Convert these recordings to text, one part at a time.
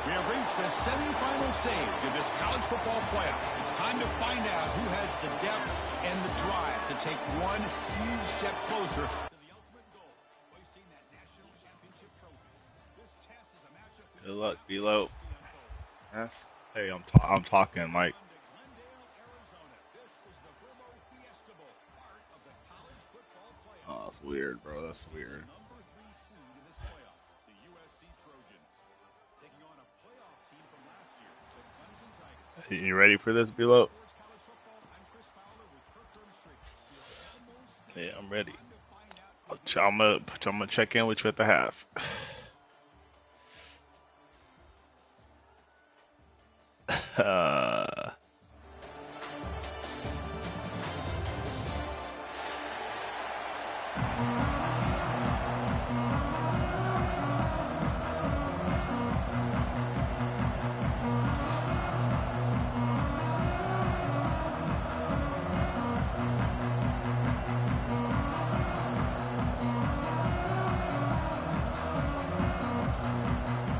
We have reached the semifinal stage of this college football playoff. It's time to find out who has the depth and the drive to take one huge step closer to the ultimate goal, hoisting that national championship trophy. This test is a matchup. Good luck, B-Lo. Hey, I'm talking like. Oh, that's weird, bro. That's weird. You ready for this, B-Lo? Yeah, I'm ready. I'm gonna check in with you at the half.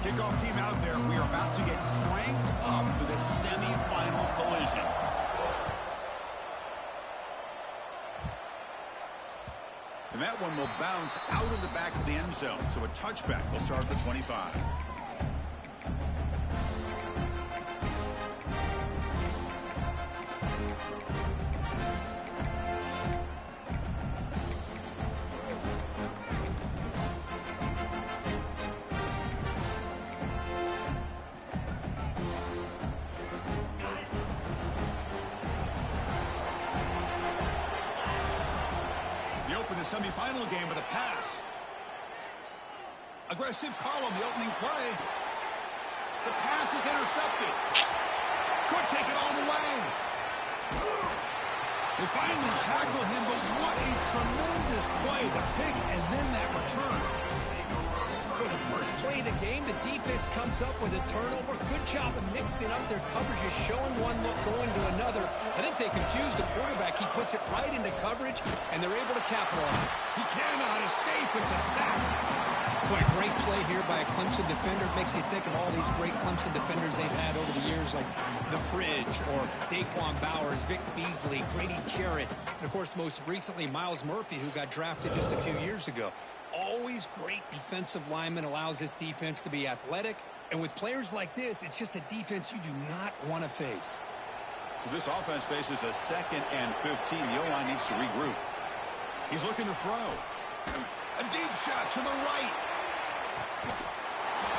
Kickoff team out there. We are about to get cranked up for the semi-final collision. And that one will bounce out of the back of the end zone. So a touchback will start at the 25. Semi-final game with a pass. Aggressive call on the opening play. The pass is intercepted. Could take it all the way. They finally tackle him, but what a tremendous play. The pick and then that return. For the first play of the game, the defense comes up with a turnover. Good job of mixing up their coverages, showing one look, going to another. I think they confused the quarterback. He puts it right into coverage, and they're able to capitalize. He cannot escape. It's a sack. Boy, great play here by a Clemson defender. Makes you think of all these great Clemson defenders they've had over the years, like The Fridge or Daquan Bowers, Vic Beasley, Grady Jarrett, and, of course, most recently, Miles Murphy, who got drafted just a few years ago. Always great defensive lineman, allows this defense to be athletic. And with players like this, it's just a defense you do not want to face. This offense faces a 2nd and 15. The O-line needs to regroup. He's looking to throw. A deep shot to the right.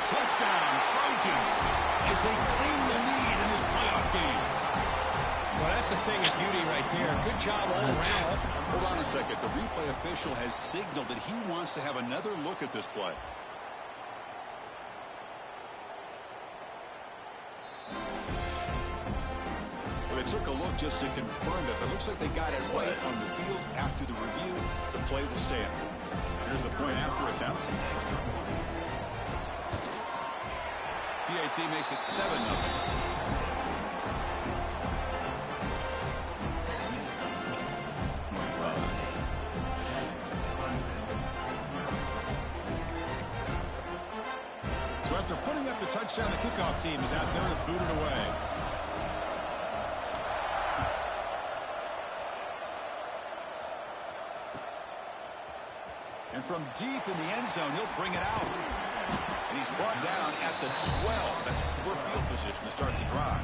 Touchdown, Trojans, as they claim the lead in this playoff game. Well, that's a thing of beauty right there. Good job all around. Hold on a second. The replay official has signaled that he wants to have another look at this play. Well, they took a look just to confirm it. It looks like they got it right on the field. After the review, the play will stand. Here's the point after attempt. PAT makes it 7-0. After putting up the touchdown, the kickoff team is out there to boot it away. And from deep in the end zone, he'll bring it out. And he's brought down at the 12. That's poor field position to start the drive.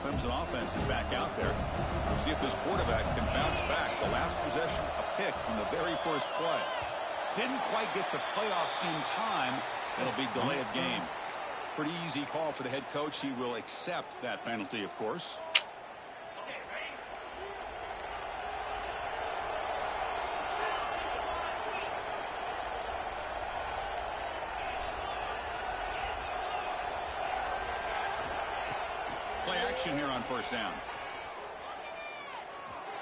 Clemson offense is back out there. See if this quarterback can bounce back. The last possession, a pick in the very first play. Didn't quite get the playoff in time. It'll be delay of game. Pretty easy call for the head coach. He will accept that penalty, of course. Play action here on first down.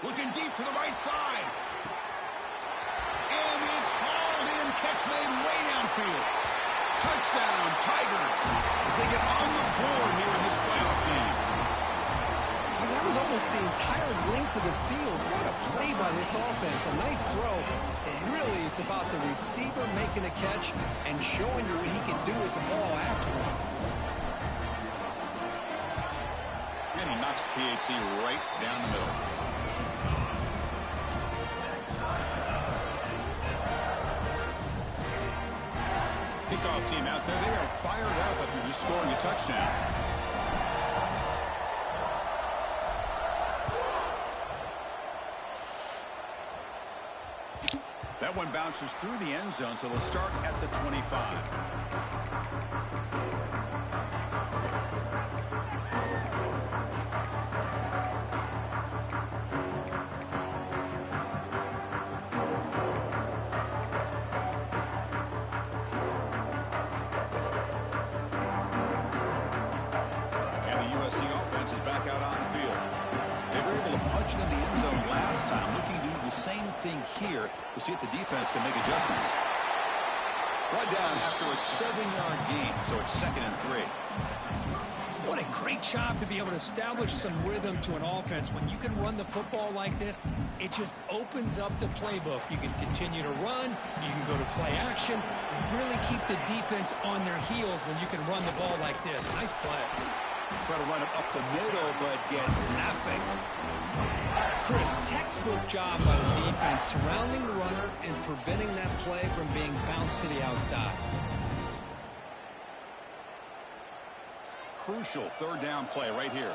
Looking deep to the right side. And it's hauled in catch made way downfield. Touchdown, Tigers, as they get on the board here in this playoff game. And that was almost the entire length of the field. What a play by this offense. A nice throw, but really it's about the receiver making a catch and showing you what he can do with the ball afterward. And he knocks the PAT right down the middle. Kickoff team out there. They are fired up after just scoring a touchdown. That one bounces through the end zone, so they'll start at the 25. USC offense is back out on the field. They were able to punch it in the end zone last time, looking to do the same thing here to see if the defense can make adjustments. Brought down after a 7-yard gain, so it's 2nd and 3. What a great job to be able to establish some rhythm to an offense. When you can run the football like this, it just opens up the playbook. You can continue to run, you can go to play action, and really keep the defense on their heels when you can run the ball like this. Nice play. Try to run it up the middle, but get nothing. Chris, textbook job by the defense, surrounding the runner and preventing that play from being bounced to the outside. Crucial 3rd down play right here.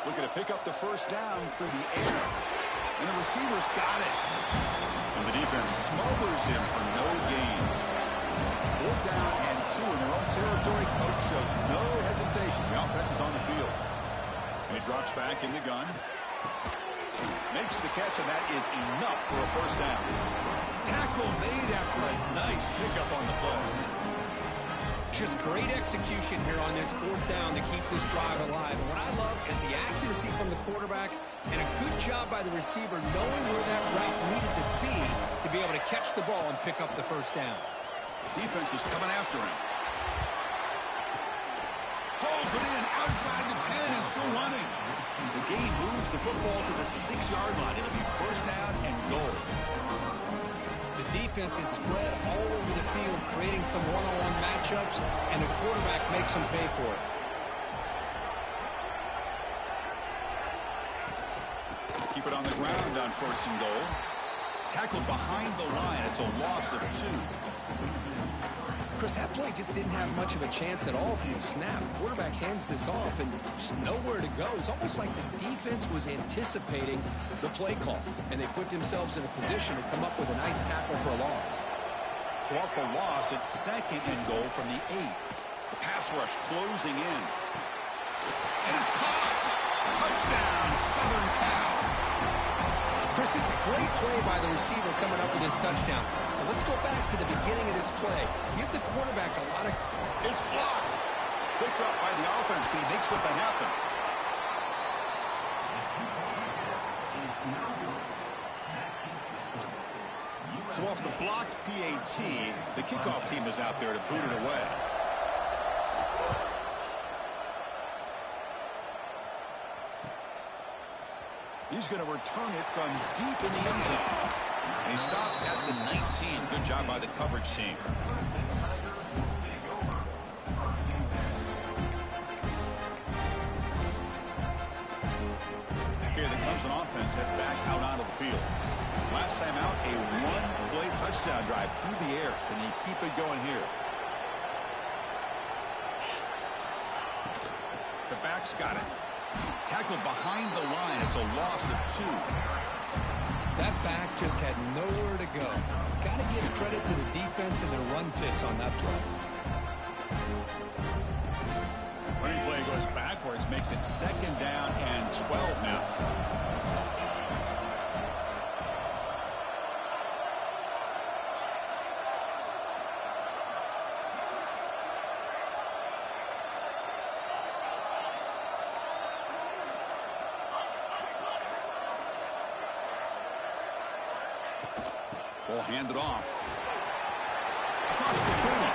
Looking to pick up the 1st down through the air. And the receiver's got it. And the defense smothers him for no gain. 4th down and 2 in their own territory. Coach shows no hesitation. The offense is on the field. And he drops back in the gun. Makes the catch, and that is enough for a 1st down. Tackle made after a nice pickup on the play. Just great execution here on this 4th down to keep this drive alive. And what I love is the accuracy from the quarterback and a good job by the receiver knowing where that route needed to be able to catch the ball and pick up the 1st down. Defense is coming after him. Pulls it in outside the 10 and still running. The gain moves the football to the 6-yard line. It'll be 1st down and goal. The defense is spread all over the field, creating some one-on-one matchups, and the quarterback makes them pay for it. Keep it on the ground on 1st and goal. Tackled behind the line. It's a loss of 2. Chris, that play just didn't have much of a chance at all from the snap. The quarterback hands this off and just nowhere to go. It's almost like the defense was anticipating the play call, and they put themselves in a position to come up with a nice tackle for a loss. So off the loss, it's 2nd and goal from the 8. The pass rush closing in. And it's caught. Touchdown, Southern Cal. Chris, this is a great play by the receiver coming up with this touchdown. But let's go back to the beginning of this play. Give the quarterback a lot of... It's blocked. Picked up by the offense. Can he make something happen? So off the blocked PAT, the kickoff team is out there to boot it away. He's going to return it from deep in the end zone. He stopped at the 19. Good job by the coverage team. Okay, the Clemson offense heads back out onto the field. Last time out, a 1-play touchdown drive through the air. Can they keep it going here? The back's got it. Tackled behind the line. It's a loss of 2. That back just had nowhere to go. Got to give credit to the defense and their run fits on that play. Running play goes backwards, makes it 2nd down and 12 now. Ball handed off. Across the 30.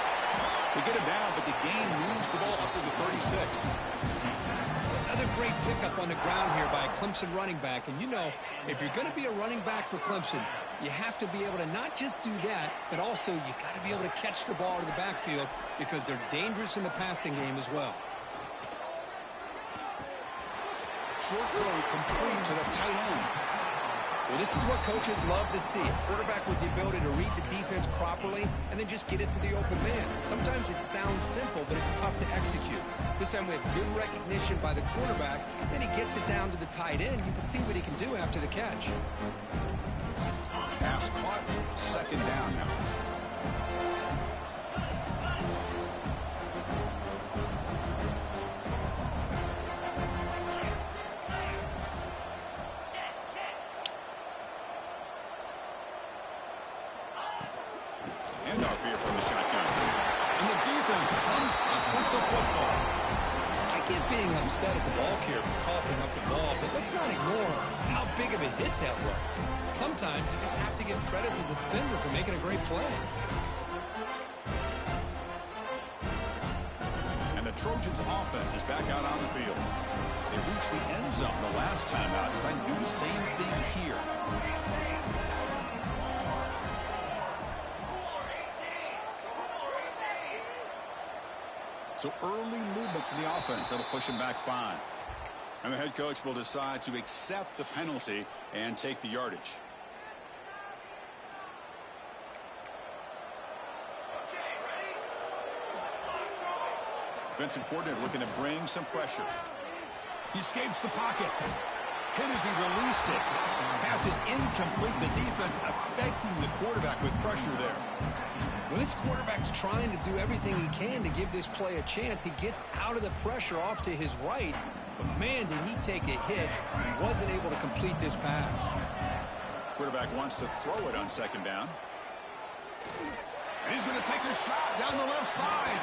They get it down, but the gain moves the ball up to the 36. Another great pickup on the ground here by a Clemson running back. And you know, if you're going to be a running back for Clemson, you have to be able to not just do that, but also you've got to be able to catch the ball to the backfield because they're dangerous in the passing game as well. Short throw complete to the tight end. Well, this is what coaches love to see. A quarterback with the ability to read the defense properly and then just get it to the open man. Sometimes it sounds simple, but it's tough to execute. This time we have good recognition by the quarterback. Then he gets it down to the tight end. You can see what he can do after the catch. Pass caught. Second down now. Handoff here from the shotgun. And the defense comes up with the football. I get being upset at the ball carrier for coughing up the ball, but let's not ignore how big of a hit that was. Sometimes you just have to give credit to the defender for making a great play. And the Trojans' offense is back out on the field. They reached the end zone the last time out, trying to do the same thing here. So early movement from the offense. That'll push him back 5. And the head coach will decide to accept the penalty and take the yardage. Defensive coordinator looking to bring some pressure. He escapes the pocket. Hit as he released it. Pass is incomplete. The defense affecting the quarterback with pressure there. Well, this quarterback's trying to do everything he can to give this play a chance. He gets out of the pressure off to his right. But, man, did he take a hit and wasn't able to complete this pass. Quarterback wants to throw it on second down. And he's going to take a shot down the left side.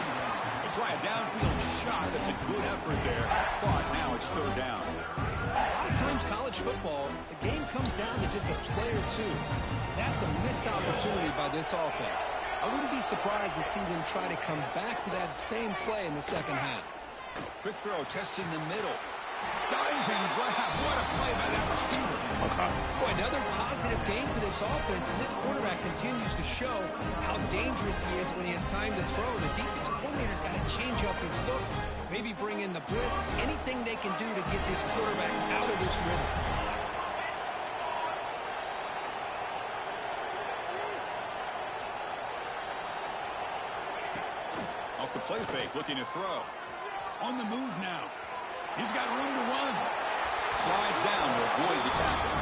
They try a downfield shot. That's a good effort there. But now it's third down. A lot of times college football, the game comes down to just a play or two. And that's a missed opportunity by this offense. I wouldn't be surprised to see them try to come back to that same play in the second half. Quick throw, testing the middle. Diving grab. What a play by that receiver. Boy, another positive game for this offense, and this quarterback continues to show how dangerous he is when he has time to throw. The defensive coordinator's got to change up his looks, maybe bring in the blitz, anything they can do to get this quarterback out of this rhythm. Off the play fake, looking to throw. On the move now. He's got room to run. Slides down to avoid the tackle.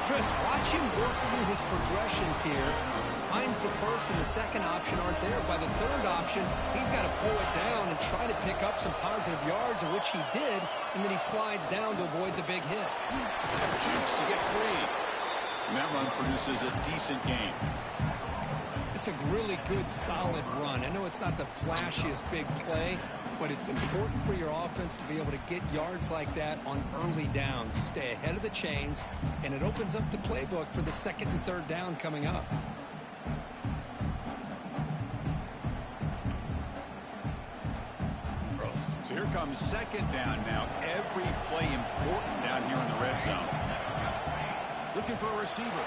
Chris, watch him work through his progressions here. Finds the first and the second option aren't there. By the third option, he's got to pull it down and try to pick up some positive yards, of which he did, and then he slides down to avoid the big hit. Jukes to get free. And that run produces a decent gain. It's a really good, solid run. I know it's not the flashiest big play, but it's important for your offense to be able to get yards like that on early downs. You stay ahead of the chains, and it opens up the playbook for the second and third down coming up. So here comes second down now. Every play important down here in the red zone. Looking for a receiver.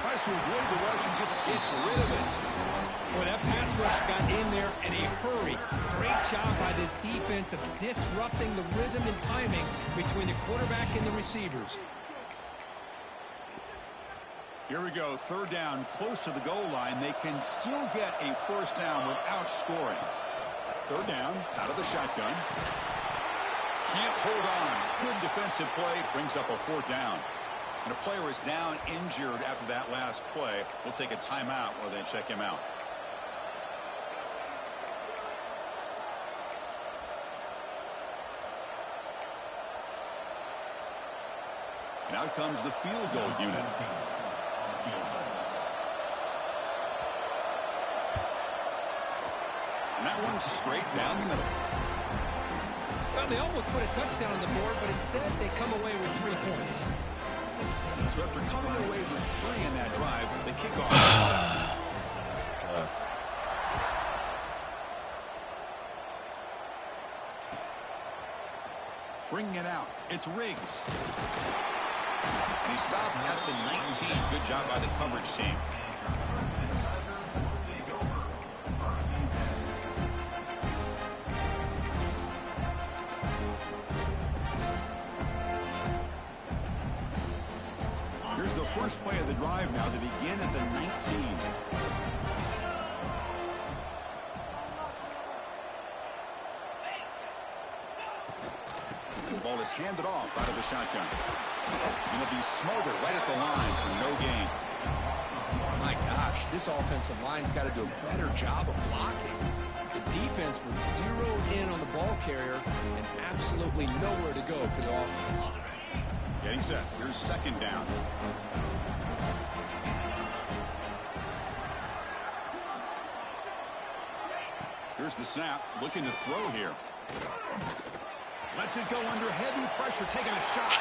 Tries to avoid the rush and just gets rid of it. Boy, that pass rush got in there in a hurry. Great job by this defense of disrupting the rhythm and timing between the quarterback and the receivers. Here we go, third down, close to the goal line. They can still get a first down without scoring. Third down, out of the shotgun. Can't hold on. Good defensive play, brings up a fourth down. And a player is down injured after that last play. We'll take a timeout while they check him out. And out comes the field goal unit. And that one's straight down the middle. Well, they almost put a touchdown on the board, but instead they come away with 3 points. So after coming away with 3 in that drive, they kick off. Bringing it out, it's Riggs. And he stopped at the 19. Good job by the coverage team. Here's the first play of the drive now to begin at the 19. The ball is handed off out of the shotgun. And it'll be smothered right at the line for no gain. My gosh, this offensive line's got to do a better job of blocking. The defense was zeroed in on the ball carrier and absolutely nowhere to go for the offense. Getting set. Here's second down. Here's the snap. Looking to throw here. Lets it go under heavy pressure. Taking a shot.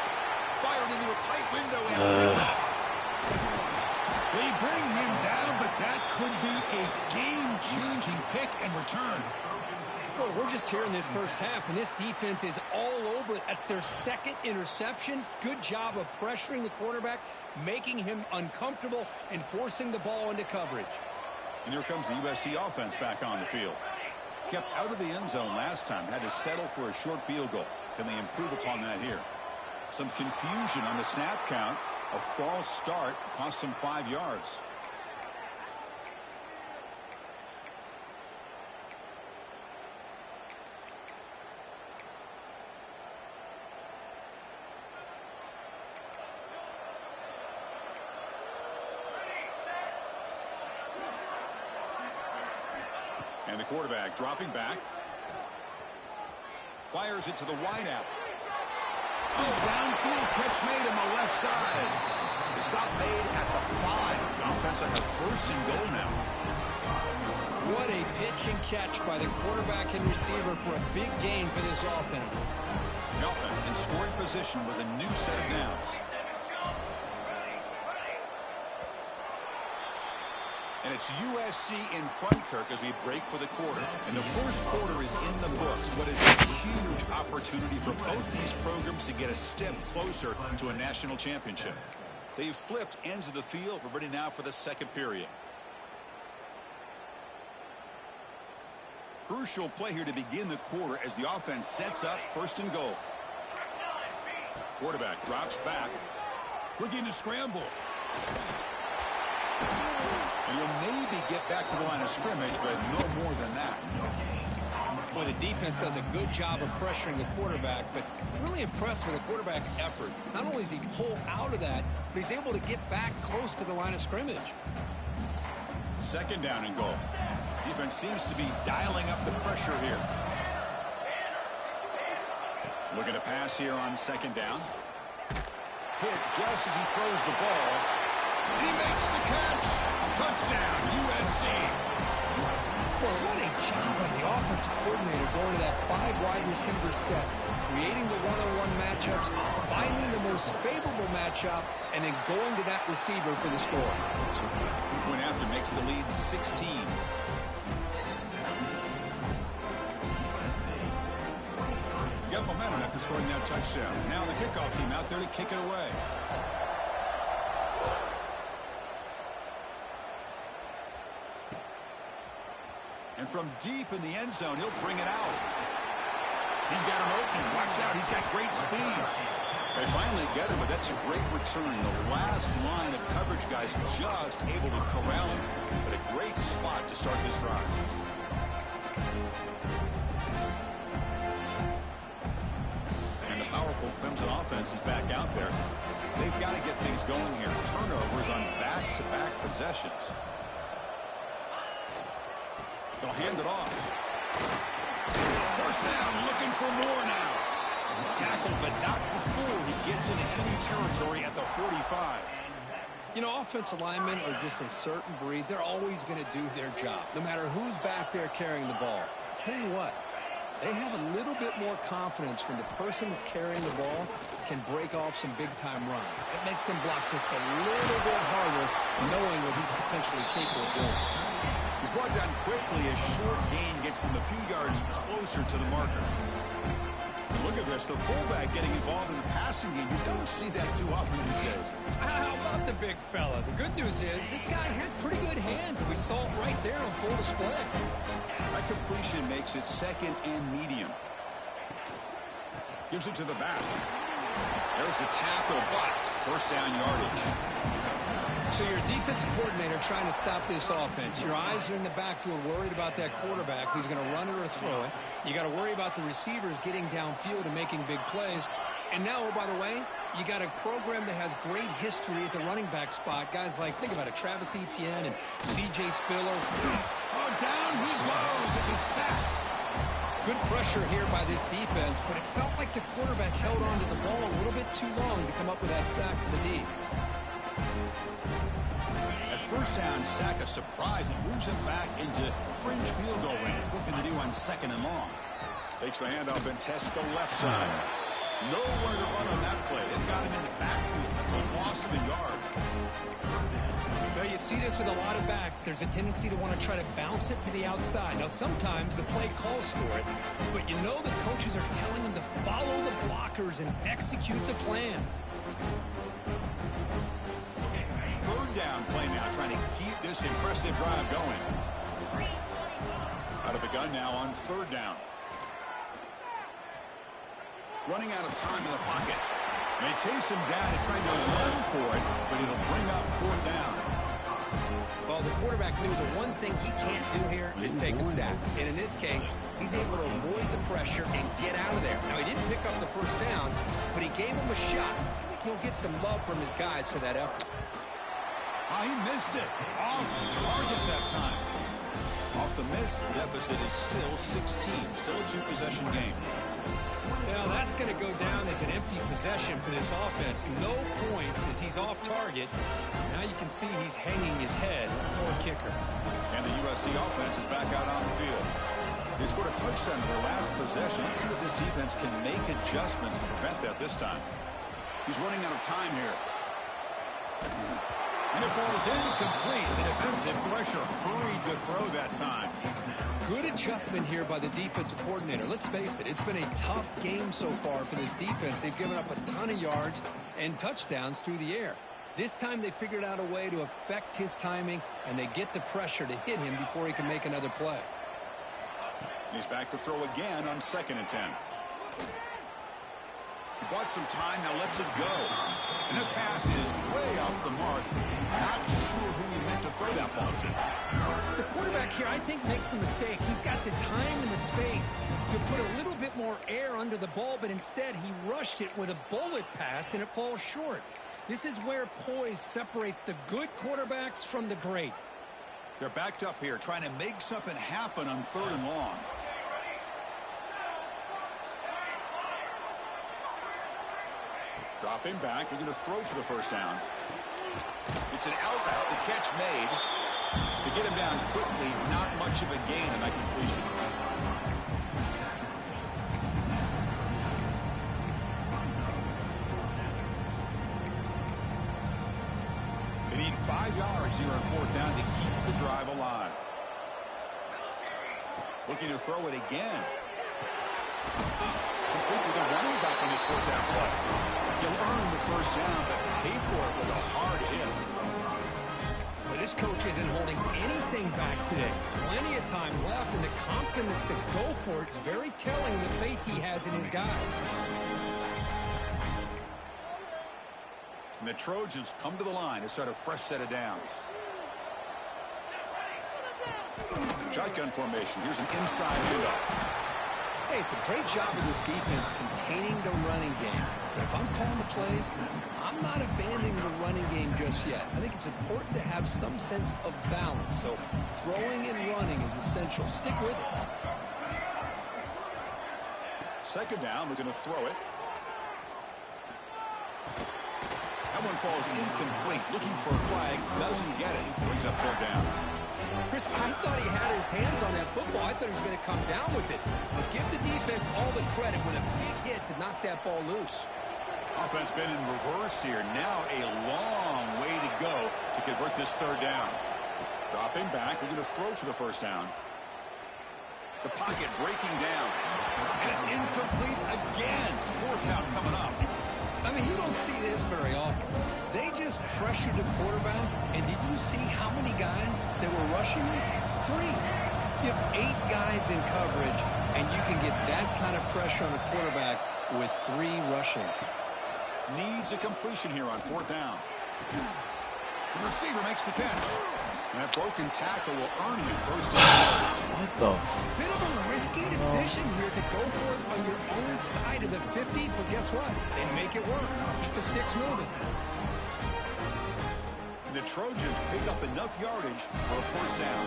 Fired into a tight window. And they bring him down, but that could be a game-changing pick and return. Well, we're just here in this first half, and this defense is all over it. That's their second interception. Good job of pressuring the quarterback, making him uncomfortable, and forcing the ball into coverage. And here comes the USC offense back on the field. Kept out of the end zone last time. Had to settle for a short field goal. Can they improve upon that here? Some confusion on the snap count. A false start cost them 5 yards. And the quarterback dropping back. Fires it to the wideout. Oh, downfield catch made on the left side. The stop made at the 5. The offense will have first and goal now. What a pitch and catch by the quarterback and receiver for a big gain for this offense. The offense in scoring position with a new set of downs. And it's USC in front, Kirk, as we break for the quarter. And the first quarter is in the books. What is a huge opportunity for both these programs to get a step closer to a national championship. They've flipped ends of the field. We're ready now for the second period. Crucial play here to begin the quarter as the offense sets up first and goal. Quarterback drops back. Looking to scramble. And he'll maybe get back to the line of scrimmage, but no more than that. Well, the defense does a good job of pressuring the quarterback, but really impressed with the quarterback's effort. Not only does he pull out of that, but he's able to get back close to the line of scrimmage. Second down and goal. Defense seems to be dialing up the pressure here. Looking to pass here on second down. Hit just as he throws the ball. He makes the catch. Touchdown, USC. Boy, what a job by the offensive coordinator going to that 5 wide receiver set, creating the one-on-one matchups, finding the most favorable matchup, and then going to that receiver for the score. Point after makes the lead 16. Got momentum after scoring that touchdown. Now the kickoff team out there to kick it away. And from deep in the end zone, he'll bring it out. He's got him open. Watch out. He's got great speed. They finally get him, but that's a great return. The last line of coverage guys just able to corral him. But a great spot to start this drive. And the powerful Clemson offense is back out there. They've got to get things going here. Turnovers on back-to-back possessions. They'll hand it off. First down, looking for more now. Tackled, but not before he gets into enemy territory at the 45. You know, offensive linemen are just a certain breed. They're always going to do their job, no matter who's back there carrying the ball. I'll tell you what, They have a little bit more confidence when the person that's carrying the ball can break off some big-time runs. It makes them block just a little bit harder, knowing what he's potentially capable of doing. He's brought down quickly. A short gain gets them a few yards closer to the marker. And look at this, the fullback getting involved in the passing game. You don't see that too often these days. How about the big fella? The good news is this guy has pretty good hands, and we saw it right there on full display. That completion makes it second and medium. Gives it to the back. There's the tackle, but first down yardage. So your defensive coordinator trying to stop this offense. Your eyes are in the backfield worried about that quarterback who's going to run it or throw it. You got to worry about the receivers getting downfield and making big plays. And now, oh, by the way, you got a program that has great history at the running back spot. Guys like, think about it, Travis Etienne and C.J. Spiller. Oh, down he goes. It's a sack. Good pressure here by this defense, but it felt like the quarterback held on to the ball a little bit too long to come up with that sack for the D. At first down, sack a surprise and moves him back into fringe field goal range. What can they do on second and long? Takes the handoff and tests the left side. Nowhere to run on that play. They've got him in the backfield. That's a loss of a yard. Well, you see this with a lot of backs. There's a tendency to want to try to bounce it to the outside. Now, sometimes the play calls for it, but you know the coaches are telling them to follow the blockers and execute the plan. Third down play now, trying to keep this impressive drive going. Out of the gun now on third down. Running out of time in the pocket. They chase him down and trying to run for it, but it'll bring up fourth down. Well, the quarterback knew the one thing he can't do here is take a sack. And in this case, he's able to avoid the pressure and get out of there. Now, he didn't pick up the first down, but he gave him a shot. I think he'll get some love from his guys for that effort. Oh, he missed it. Off target that time. Off the miss, deficit is still 16. Still a two-possession game. Now, that's going to go down as an empty possession for this offense. No points as he's off target. Now you can see he's hanging his head. Poor kicker. And the USC offense is back out on the field. They scored a touchdown in their last possession. Let's see if this defense can make adjustments to prevent that this time. He's running out of time here. And it falls incomplete. The defensive pressure hurried to throw that time. Good adjustment here by the defensive coordinator. Let's face it, it's been a tough game so far for this defense. They've given up a ton of yards and touchdowns through the air. This time they figured out a way to affect his timing, and they get the pressure to hit him before he can make another play. He's back to throw again on 2nd and 10. He bought some time, now lets it go. And the pass is way off the mark. Not sure who he meant to throw that ball to. The quarterback here, I think, makes a mistake. He's got the time and the space to put a little bit more air under the ball, but instead he rushed it with a bullet pass, and it falls short. This is where poise separates the good quarterbacks from the great. They're backed up here, trying to make something happen on 3rd and long. Drop him back. They're going to throw for the first down. It's an out route. The catch made. To get him down quickly, not much of a gain on that completion. They need 5 yards here on 4th down to keep the drive alive. Looking to throw it again. Complete with a running back on this 4th down play. He'll earn the first down, but pay for it with a hard hit. Well, this coach isn't holding anything back today. Plenty of time left, and the confidence to go for it is very telling of the faith he has in his guys. And the Trojans come to the line to start a fresh set of downs. Shotgun formation. Here's an inside handoff. Hey, it's a great job of this defense containing the running game. But if I'm calling the plays, I'm not abandoning the running game just yet. I think it's important to have some sense of balance. So throwing and running is essential. Stick with it. 2nd down, we're going to throw it. That one falls incomplete. Looking for a flag, doesn't get it. Brings up 3rd down. Chris, I thought he had his hands on that football. I thought he was going to come down with it. But give the defense all the credit with a big hit to knock that ball loose. Offense been in reverse here. Now a long way to go to convert this third down. Dropping back. We're going to throw for the first down. The pocket breaking down. And it's incomplete again. Fourth down coming up. I mean, you don't see this very often. They just pressured the quarterback, and did you see how many guys that were rushing? 3. You have 8 guys in coverage, and you can get that kind of pressure on the quarterback with 3 rushing. Needs a completion here on fourth down. The receiver makes the catch. And that broken tackle will earn him first down. What the? Bit of a risky decision here to go for it on your own side of the 50, but guess what? They make it work. Keep the sticks moving. And the Trojans pick up enough yardage for a first down.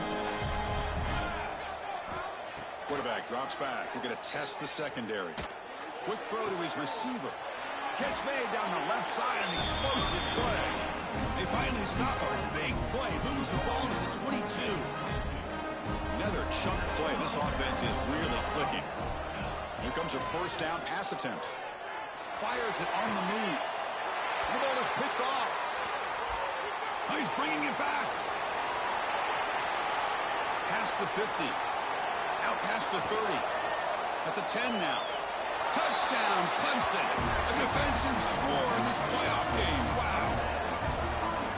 Quarterback drops back. We're going to test the secondary. Quick throw to his receiver. Catch made down the left side, an explosive play. They finally stop a big play. Moves the ball to the 22. Another chunk play. This offense is really clicking. Here comes a first down pass attempt. Fires it on the move. The ball is picked off. Oh, he's bringing it back. Past the 50. Out past the 30. At the 10 now. Touchdown, Clemson. A defensive score in this playoff game. Wow.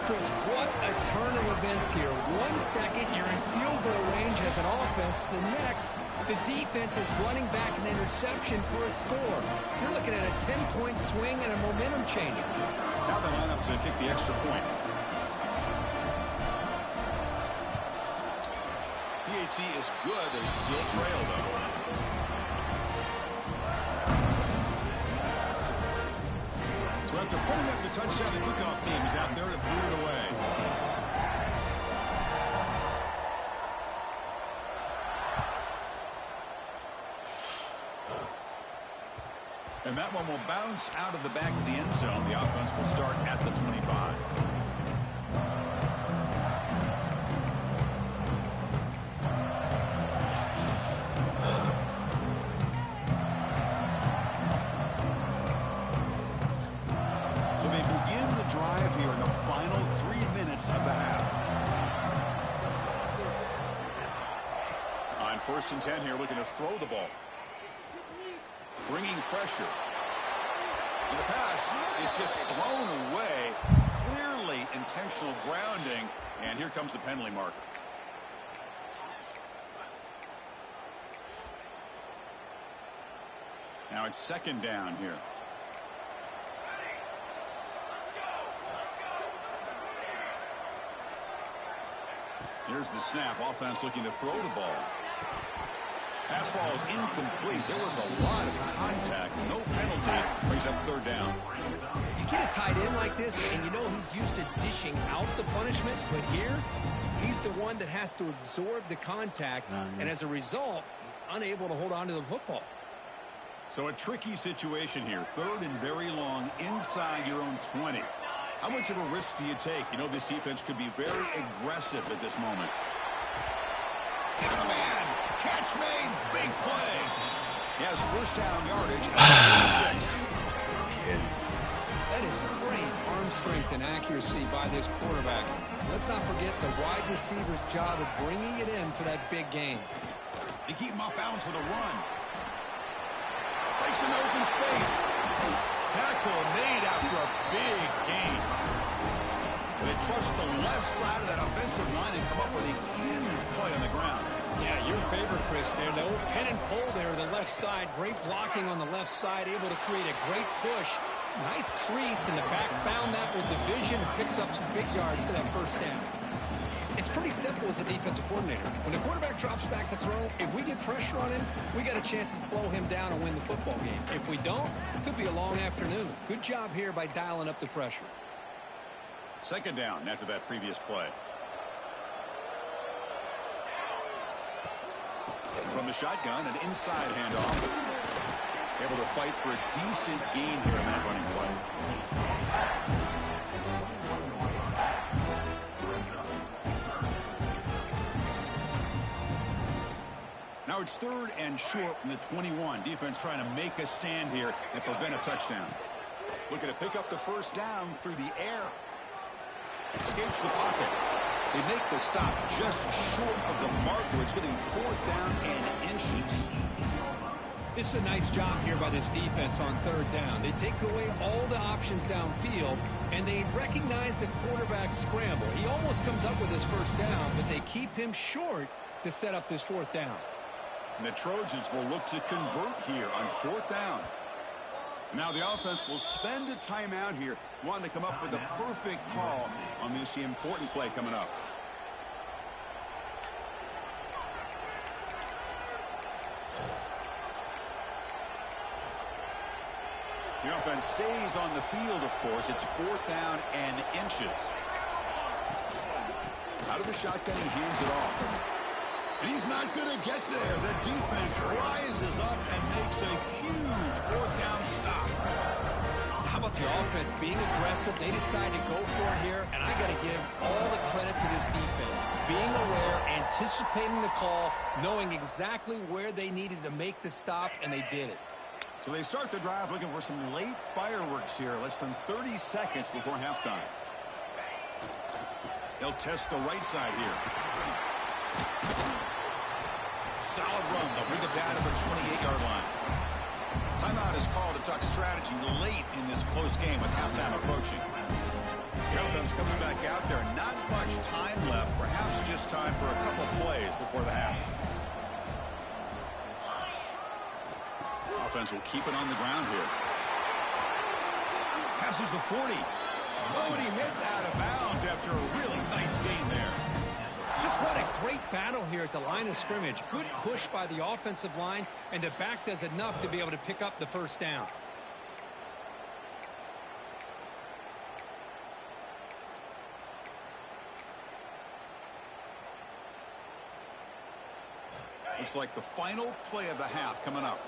Chris, what a turn of events here. 1 second, you're in field goal range as an offense. The next, the defense is running back an interception for a score. You're looking at a 10-point swing and a momentum changer. Now they line up to kick the extra point. PHC is good. They still trail, though. So after putting up the touchdown, the kickoff team is out there to boot it away. And that one will bounce out of the back of the end zone. The offense will start at the 25. Drive here in the final 3 minutes of the half. On 1st and 10 here, looking to throw the ball. Bringing pressure. And the pass is just thrown away. Clearly intentional grounding. And here comes the penalty marker. Now it's 2nd down here. Here's the snap. Offense looking to throw the ball. Pass ball is incomplete. There was a lot of contact. No penalty. Brings up 3rd down. You get a tight end like this, and you know he's used to dishing out the punishment. But here, he's the one that has to absorb the contact. And as a result, he's unable to hold on to the football. So a tricky situation here. 3rd and very long inside your own 20. How much of a risk do you take? You know this defense could be very aggressive at this moment. Got a man. Catch made. Big play. He has first down yardage at 6. That is great arm strength and accuracy by this quarterback. Let's not forget the wide receiver's job of bringing it in for that big game. They keep him off balance with a run. Breaks an open space. Tackle made after a big gain. They trust the left side of that offensive line and come up with a huge play on the ground. Yeah, your favorite, Chris, there. No pin and pull there, the left side. Great blocking on the left side, able to create a great push. Nice crease in the back, found that with the vision, picks up some big yards for that first down. It's pretty simple as a defensive coordinator. When the quarterback drops back to throw, if we get pressure on him, we got a chance to slow him down and win the football game. If we don't, it could be a long afternoon. Good job here by dialing up the pressure. 2nd down after that previous play. From the shotgun, an inside handoff. Able to fight for a decent gain here in that running play. Now it's 3rd and short from the 21. Defense trying to make a stand here and prevent a touchdown. Looking to pick up the first down through the air. Escapes the pocket. They make the stop just short of the marker. It's going to be 4th down and inches. This is a nice job here by this defense on 3rd down. They take away all the options downfield, and they recognize the quarterback scramble. He almost comes up with his first down, but they keep him short to set up this 4th down. And the Trojans will look to convert here on 4th down. Now the offense will spend a timeout here, wanting to come up with a perfect call on this important play coming up. The offense stays on the field, of course. It's 4th down and inches. Out of the shotgun, he hands it off. And he's not going to get there. The defense rises up and makes a huge 4th down stop. How about the offense being aggressive? They decide to go for it here, and I got to give all the credit to this defense. Being aware, anticipating the call, knowing exactly where they needed to make the stop, and they did it. So they start the drive looking for some late fireworks here, less than 30 seconds before halftime. They'll test the right side here. Solid run. They'll bring it down to the 28-yard line. Timeout is called to talk strategy late in this close game with halftime approaching. The offense comes back out there. Not much time left. Perhaps just time for a couple plays before the half. Offense will keep it on the ground here. Passes the 40. Oh, and he hits out of bounds after a really nice gain there. Just what a great battle here at the line of scrimmage. Good push by the offensive line, and the back does enough to be able to pick up the first down. Looks like the final play of the half coming up.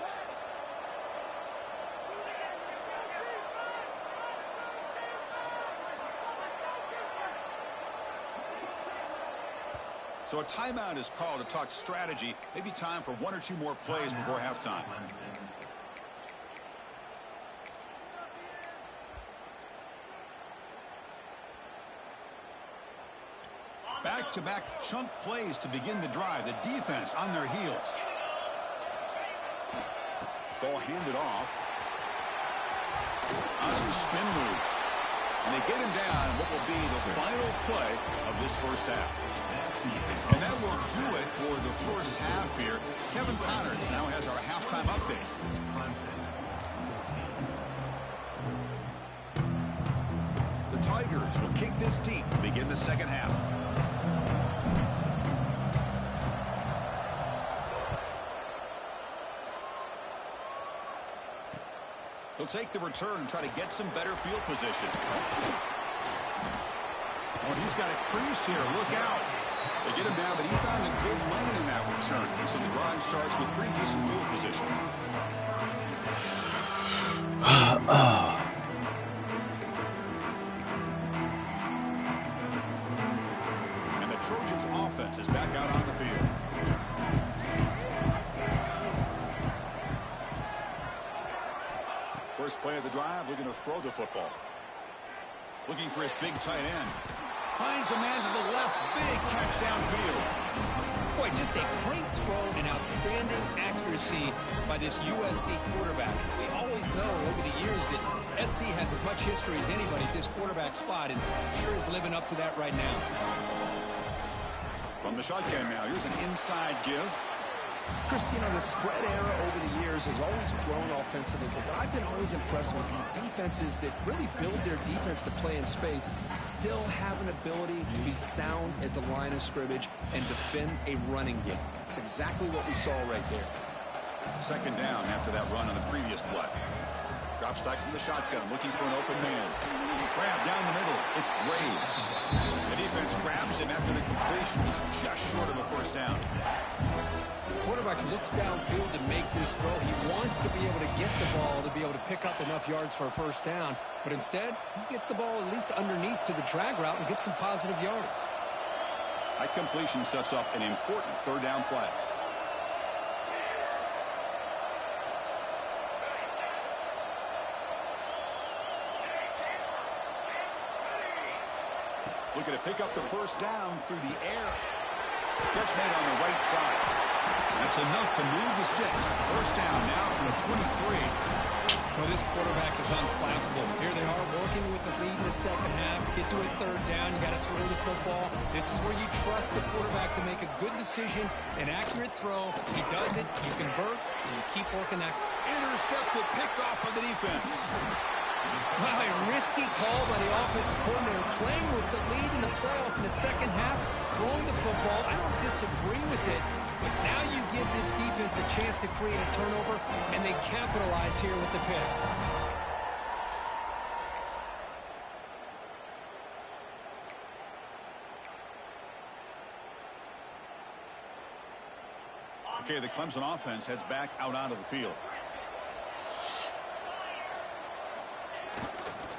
So a timeout is called to talk strategy. Maybe time for 1 or 2 more plays before halftime. Back-to-back chunk plays to begin the drive. The defense on their heels. Ball handed off. That's the spin move. And they get him down in what will be the final play of this first half. And that will do it for the first half here. Kevin Connors now has our halftime update. The Tigers will kick this deep to begin the second half. He'll take the return and try to get some better field position. Oh, he's got a crease here. Look out. They get him down, but he found a good lane in that return. So the drive starts with pretty decent field position. And the Trojans' offense is back out on the field. First play of the drive, looking to throw the football. Looking for his big tight end. Finds a man to the left. Big catch downfield. Boy, just a great throw and outstanding accuracy by this USC quarterback. We always know over the years that SC has as much history as anybody at this quarterback spot, and sure is living up to that right now. From the shotgun now, here's an inside give. Chris, you know, the spread era over the years has always grown offensively, but what I've been always impressed with defenses that really build their defense to play in space still have an ability to be sound at the line of scrimmage and defend a running game. It's exactly what we saw right there. Second down after that run on the previous play. Drops back from the shotgun, looking for an open man. Grab down the middle. It's Braves. The defense grabs him after the completion. He's just short of a first down. Quarterback looks downfield to make this throw. He wants to be able to get the ball to be able to pick up enough yards for a first down. But instead, he gets the ball at least underneath to the drag route and gets some positive yards. That completion sets up an important third down play. Looking to pick up the first down through the air. Catch made on the right side. That's enough to move the sticks. First down now from the 23. Well, this quarterback is unflappable. Here they are working with the lead in the second half. Get to a third down. You got to throw the football. This is where you trust the quarterback to make a good decision, an accurate throw. He does it. You convert, and you keep working that. Intercepted, picked off by the defense. Well, a risky call by the offensive coordinator, playing with the lead in the playoff in the second half, throwing the football. I don't disagree with it, but now you give this defense a chance to create a turnover, and they capitalize here with the pick. Okay, the Clemson offense heads back out onto the field.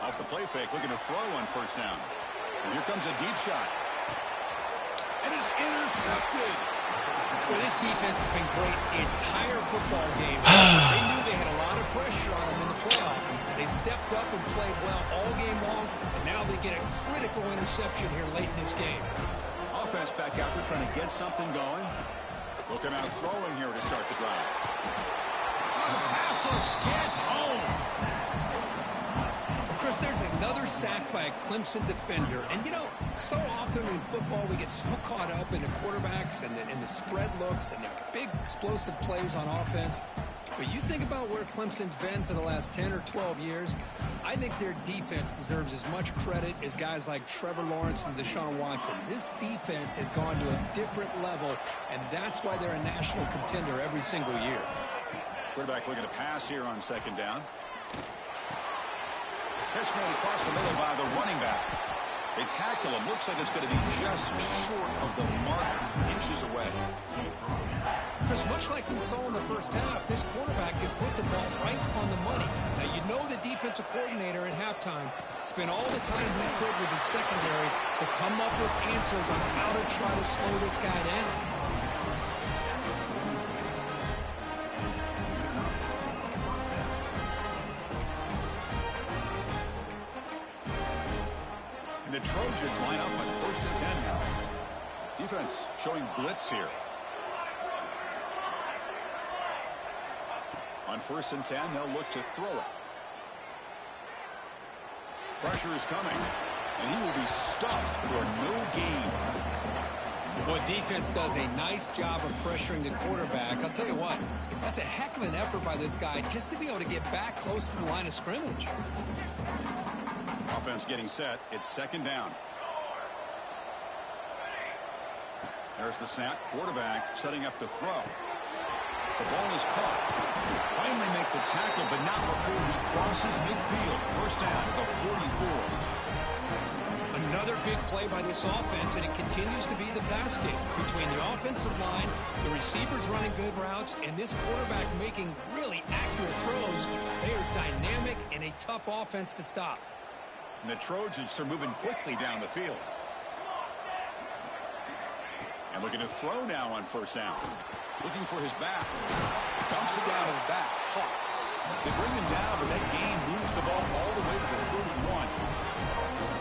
Off the play fake, looking to throw on first down. And here comes a deep shot. And it's intercepted. Well, this defense has been great the entire football game. They knew they had a lot of pressure on them in the playoff. They stepped up and played well all game long, and now they get a critical interception here late in this game. Offense back out there trying to get something going. Looking out throwing here to start the drive. The pass rush gets home. Chris, there's another sack by a Clemson defender. And, you know, so often in football we get so caught up in the quarterbacks and the spread looks and the big explosive plays on offense. But you think about where Clemson's been for the last 10 or 12 years, I think their defense deserves as much credit as guys like Trevor Lawrence and Deshaun Watson. This defense has gone to a different level, and that's why they're a national contender every single year. Quarterback looking to pass here on second down. Catch made across the middle by the running back. They tackle him. Looks like it's going to be just short of the mark, inches away. Chris, much like we saw in the first half, this quarterback can put the ball right on the money. Now, you know the defensive coordinator at halftime spent all the time he could with his secondary to come up with answers on how to try to slow this guy down. The Trojans line up on first and 10 now. Defense showing blitz here. On first and 10, they'll look to throw it. Pressure is coming, and he will be stuffed for no gain. Well, defense does a nice job of pressuring the quarterback. I'll tell you what, that's a heck of an effort by this guy just to be able to get back close to the line of scrimmage. Offense getting set. It's second down. There's the snap. Quarterback setting up to throw. The ball is caught. Finally make the tackle, but not before he crosses midfield. First down at the 44. Another big play by this offense, and it continues to be the pass game. Between the offensive line, the receivers running good routes, and this quarterback making really accurate throws, they are dynamic and a tough offense to stop. And the Trojans are moving quickly down the field. And looking to throw now on first down. Looking for his back. Dumps it down to the back. Caught. They bring him down, but that gain moves the ball all the way to the 31.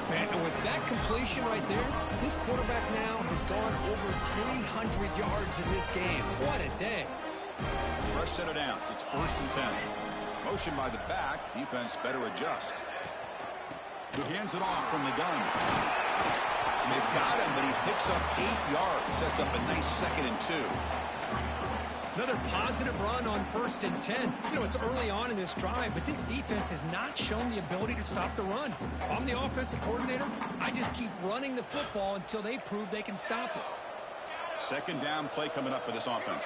Man, and with that completion right there, this quarterback now has gone over 300 yards in this game. What a day. Fresh set of downs. It's first and 10. Motion by the back. Defense better adjust. Who hands it off from the gun. And they've got him, but he picks up 8 yards. Sets up a nice second and 2. Another positive run on first and 10. You know, it's early on in this drive, but this defense has not shown the ability to stop the run. If I'm the offensive coordinator, I just keep running the football until they prove they can stop it. Second down play coming up for this offense.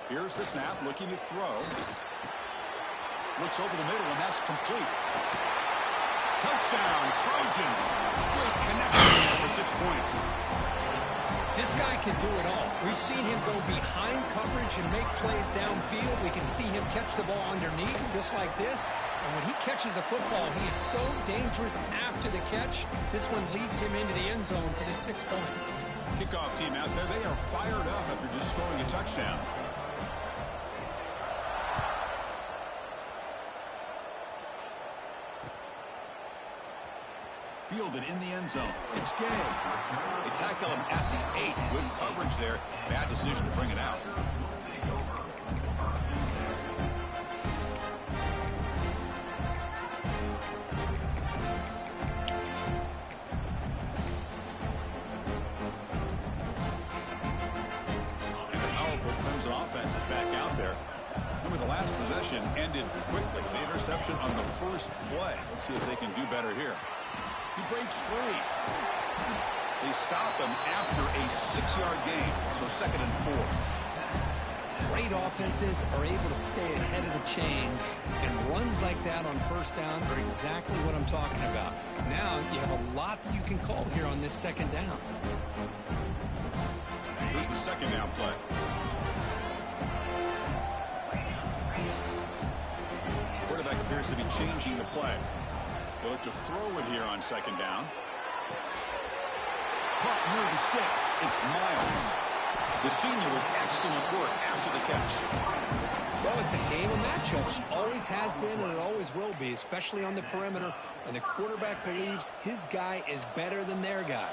Here's the snap, looking to throw. Looks over the middle, and that's complete. Touchdown, Trojans. Great connection for 6 points. This guy can do it all. We've seen him go behind coverage and make plays downfield. We can see him catch the ball underneath, just like this. And when he catches a football, he is so dangerous after the catch. This one leads him into the end zone for the 6 points. Kickoff team out there, they are fired up after just scoring a touchdown. fielded in the end zone. It's Gay. They tackle him at the 8. Good coverage there. Bad decision to bring it out. And the powerful Crimson offense is back out there. Remember, the last possession ended quickly. The interception on the first play. Let's see if they can do better here. He breaks free. They stop him after a 6-yard gain. So 2nd and 4. Great offenses are able to stay ahead of the chains, and runs like that on first down are exactly what I'm talking about. Now you have a lot that you can call here on this 2nd down. Here's the 2nd down play. Quarterback appears to be changing the play. They'll look to throw it here on 2nd down. Caught near the sticks. It's Miles. The senior with excellent work after the catch. Well, it's a game of matchups. Always has been, and it always will be, especially on the perimeter. And the quarterback believes his guy is better than their guy.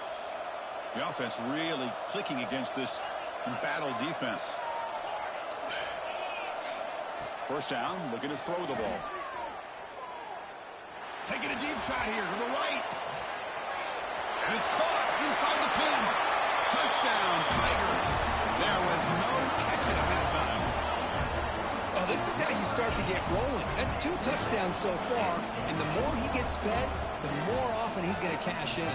The offense really clicking against this battle defense. First down, looking to throw the ball. Taking a deep shot here to the right. And it's caught inside the 10. Touchdown, Tigers. There was no catching him that time. Well, this is how you start to get rolling. That's 2 touchdowns so far, and the more he gets fed, the more often he's going to cash in.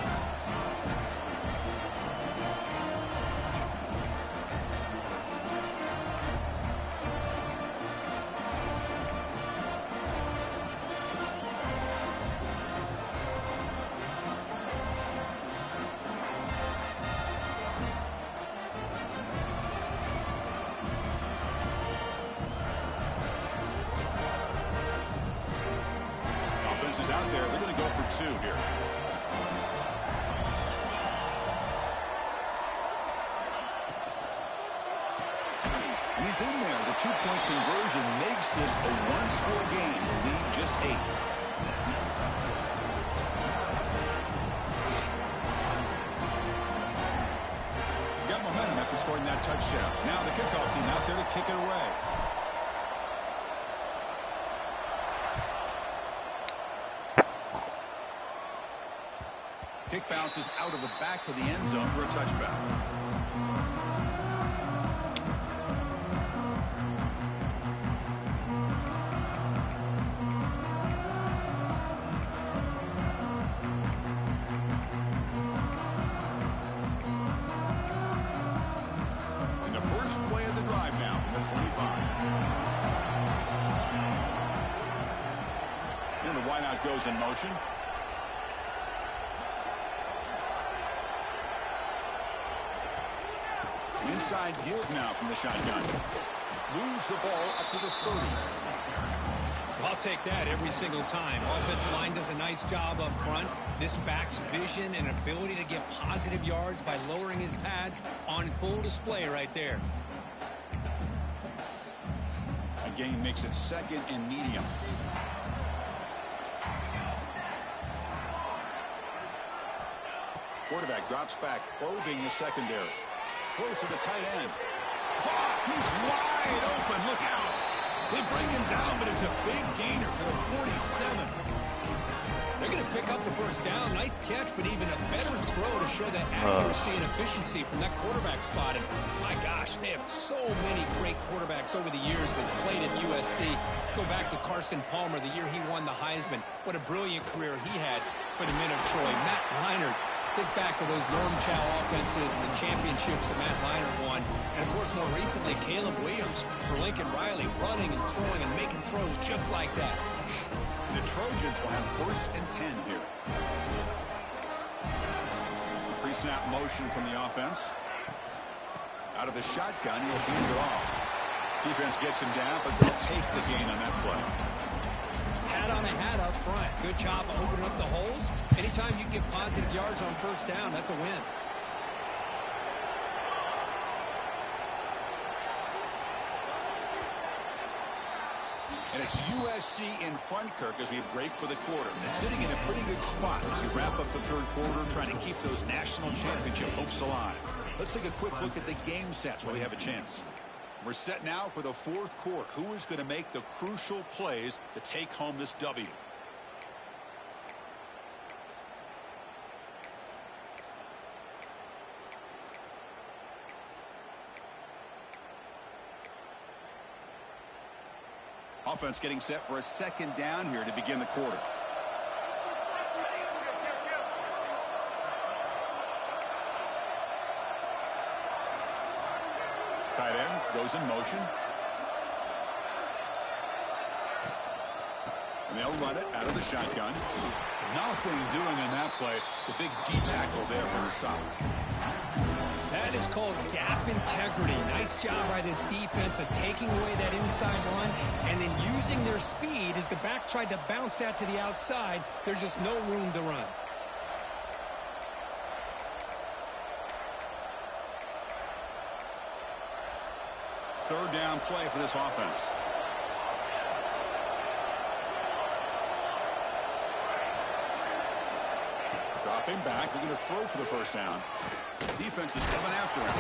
Is out there. They're going to go for 2 here. And he's in there. The 2-point conversion makes this a 1-score game. The lead just 8. Got momentum after scoring that touchdown. Now the kickoff team out there to kick it away. Kick bounces out of the back of the end zone for a touchback. And the first play of the drive now from the 25. And the wideout goes in motion. Inside give now from the shotgun. Moves the ball up to the 30. I'll take that every single time. Offensive line does a nice job up front. This back's vision and ability to get positive yards by lowering his pads on full display right there. Again, makes it 2nd and medium. Quarterback drops back, probing the secondary. Close to the tight end. Oh, he's wide open. Look out. They bring him down, but it's a big gainer for the 47. They're going to pick up the first down. Nice catch, but even a better throw to show that accuracy and efficiency from that quarterback spot. And my gosh, they have so many great quarterbacks over the years that played at USC. Go back to Carson Palmer, the year he won the Heisman. What a brilliant career he had for the men of Troy. Matt Leinart. Think back to those Norm Chow offenses and the championships that Matt Leinart won. And, of course, more recently, Caleb Williams for Lincoln Riley, running and throwing and making throws just like that. The Trojans will have 1st and 10 here. Pre-snap motion from the offense. Out of the shotgun, he'll hand it off. Defense gets him down, but they'll take the gain on that play. Hat on a hat up front. Good job of opening up the holes. Anytime you get positive yards on first down, that's a win. And it's USC in front, Kirk, as we break for the quarter. Sitting in a pretty good spot as you wrap up the third quarter, trying to keep those national championship hopes alive. Let's take a quick look at the game sets while we have a chance. We're set now for the fourth quarter. Who is going to make the crucial plays to take home this W? Offense getting set for a second down here to begin the quarter. Tight end goes in motion. And they'll run it out of the shotgun. Nothing doing in that play. The big D tackle there for the stop. That is called gap integrity. Nice job by this defense of taking away that inside run and then using their speed as the back tried to bounce that to the outside. There's just no room to run. Third down play for this offense. Dropping back, looking to throw for the first down. Defense is coming after him.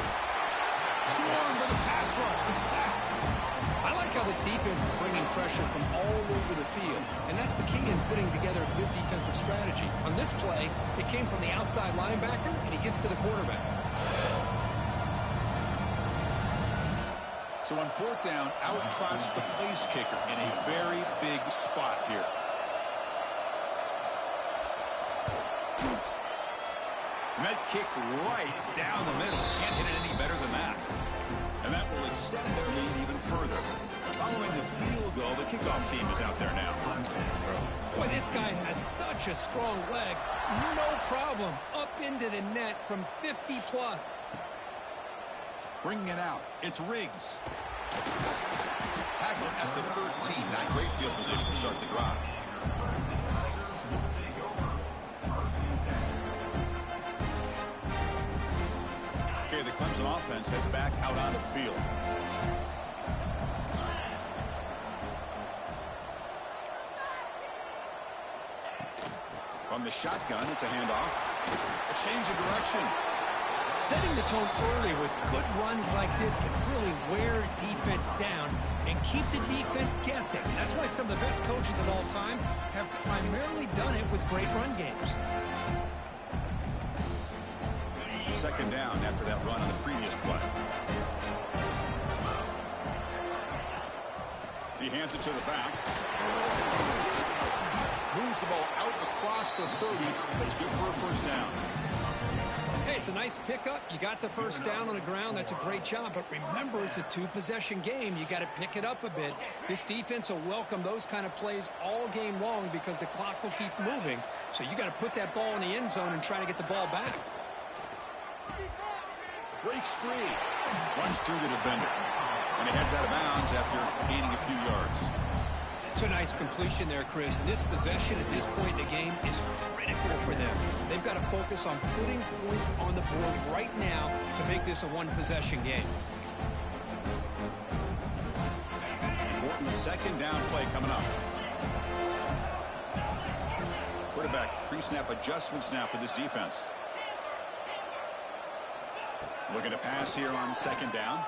Swarmed with a pass rush, the sack. I like how this defense is bringing pressure from all over the field, and that's the key in putting together a good defensive strategy. On this play, it came from the outside linebacker, and he gets to the quarterback. So on fourth down, out trots the place kicker in a very big spot here. And that kick right down the middle. Can't hit it any better than that. And that will extend their lead even further. Following the field goal, the kickoff team is out there now. Boy, this guy has such a strong leg. No problem. Up into the net from 50 plus. Bringing it out. It's Riggs. Tackled at the 13. Not great field position to start the drive. Okay, the Clemson offense heads back out onto the field. From the shotgun, it's a handoff. A change of direction. Setting the tone early with good runs like this can really wear defense down and keep the defense guessing. That's why some of the best coaches of all time have primarily done it with great run games. Second down after that run on the previous play. He hands it to the back. Moves the ball out across the 30. That's good for a first down. Hey, it's a nice pickup. You got the first down on the ground. That's a great job. But remember, it's a two-possession game. You got to pick it up a bit. This defense will welcome those kind of plays all game long because the clock will keep moving. So you got to put that ball in the end zone and try to get the ball back. Breaks free. Runs through the defender. And he heads out of bounds after gaining a few yards. It's a nice completion there, Chris. And this possession at this point in the game is critical for them. They've got to focus on putting points on the board right now to make this a one-possession game. Important second down play coming up. Quarterback pre-snap adjustments now for this defense. Looking to pass here on second down.